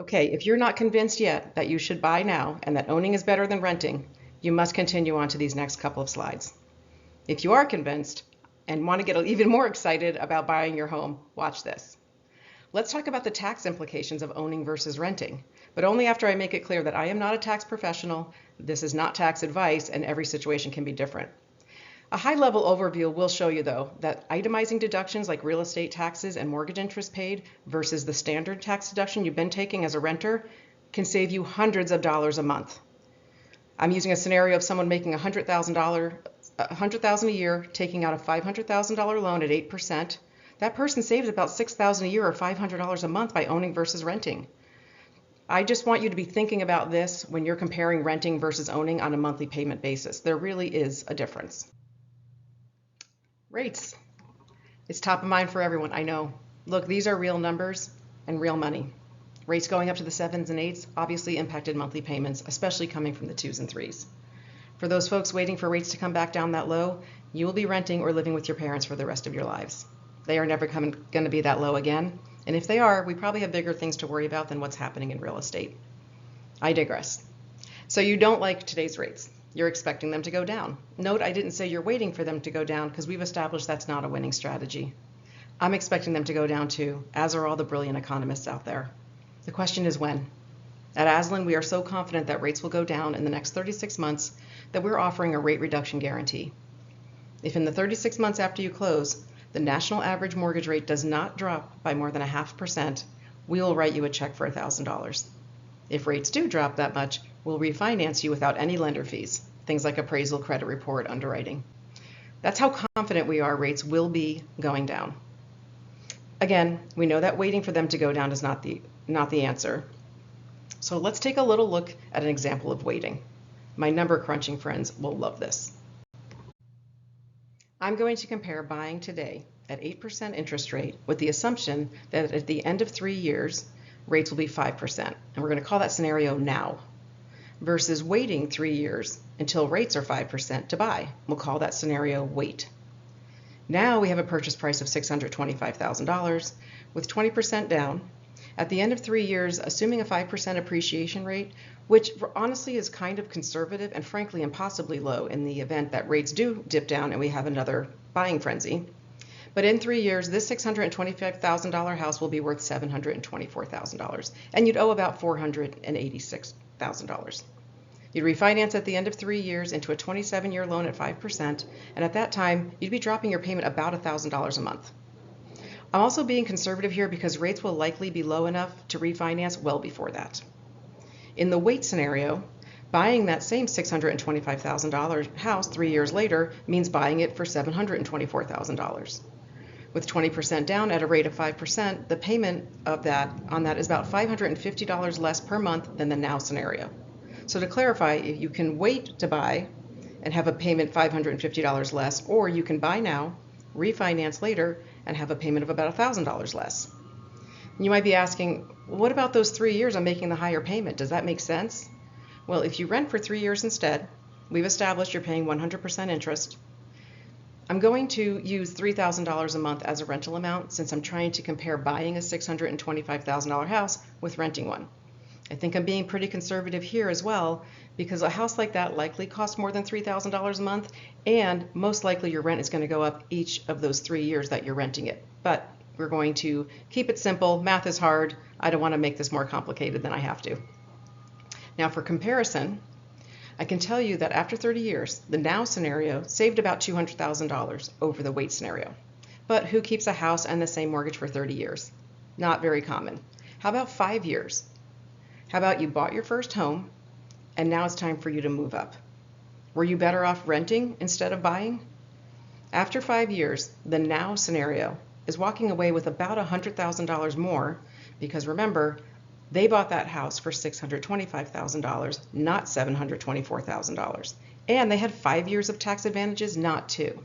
Okay, if you're not convinced yet that you should buy now and that owning is better than renting, you must continue on to these next couple of slides. If you are convinced and want to get even more excited about buying your home, watch this. Let's talk about the tax implications of owning versus renting, but only after I make it clear that I am not a tax professional, this is not tax advice, and every situation can be different. A high-level overview will show you, though, that itemizing deductions like real estate taxes and mortgage interest paid versus the standard tax deduction you've been taking as a renter can save you hundreds of dollars a month. I'm using a scenario of someone making $100,000 a year, taking out a $500,000 loan at 8%. That person saves about $6,000 a year or $500 a month by owning versus renting. I just want you to be thinking about this when you're comparing renting versus owning on a monthly payment basis. There really is a difference. Rates. It's top of mind for everyone, I know. Look, these are real numbers and real money. Rates going up to the 7s and 8s obviously impacted monthly payments, especially coming from the 2s and 3s. For those folks waiting for rates to come back down that low, you will be renting or living with your parents for the rest of your lives. They are never going to be that low again, and if they are, we probably have bigger things to worry about than what's happening in real estate. I digress. So you don't like today's rates. You're expecting them to go down. Note, I didn't say you're waiting for them to go down because we've established that's not a winning strategy. I'm expecting them to go down too, as are all the brilliant economists out there. The question is when. At Aslan, we are so confident that rates will go down in the next 36 months that we're offering a rate reduction guarantee. If in the 36 months after you close, the national average mortgage rate does not drop by more than 0.5%, we will write you a check for $1,000. If rates do drop that much, we'll refinance you without any lender fees, things like appraisal, credit report, underwriting. That's how confident we are rates will be going down. Again, we know that waiting for them to go down is not the answer. So let's take a little look at an example of waiting. My number crunching friends will love this. I'm going to compare buying today at 8% interest rate with the assumption that at the end of 3 years, rates will be 5%, and we're going to call that scenario now, versus waiting 3 years until rates are 5% to buy. We'll call that scenario wait. Now we have a purchase price of $625,000 with 20% down. At the end of 3 years, assuming a 5% appreciation rate, which honestly is kind of conservative and frankly impossibly low in the event that rates do dip down and we have another buying frenzy. But in 3 years, this $625,000 house will be worth $724,000, and you'd owe about $486,000. You'd refinance at the end of 3 years into a 27-year loan at 5%, and at that time, you'd be dropping your payment about $1,000 a month. I'm also being conservative here because rates will likely be low enough to refinance well before that. In the wait scenario, buying that same $625,000 house 3 years later means buying it for $724,000. With 20% down at a rate of 5%, the payment on that is about $550 less per month than the now scenario. So to clarify, you can wait to buy and have a payment $550 less, or you can buy now, refinance later, and have a payment of about $1,000 less. You might be asking, what about those 3 years I'm making the higher payment? Does that make sense? Well, if you rent for 3 years instead, we've established you're paying 100% interest. I'm going to use $3,000 a month as a rental amount since I'm trying to compare buying a $625,000 house with renting one. I think I'm being pretty conservative here as well because a house like that likely costs more than $3,000 a month, and most likely your rent is going to go up each of those 3 years that you're renting it. But we're going to keep it simple. Math is hard. I don't want to make this more complicated than I have to. Now for comparison, I can tell you that after 30 years, the now scenario saved about $200,000 over the wait scenario. But who keeps a house and the same mortgage for 30 years? Not very common. How about 5 years? How about you bought your first home and now it's time for you to move up? Were you better off renting instead of buying? After 5 years, the now scenario is walking away with about $100,000 more because remember, they bought that house for $625,000, not $724,000. And they had 5 years of tax advantages, not 2.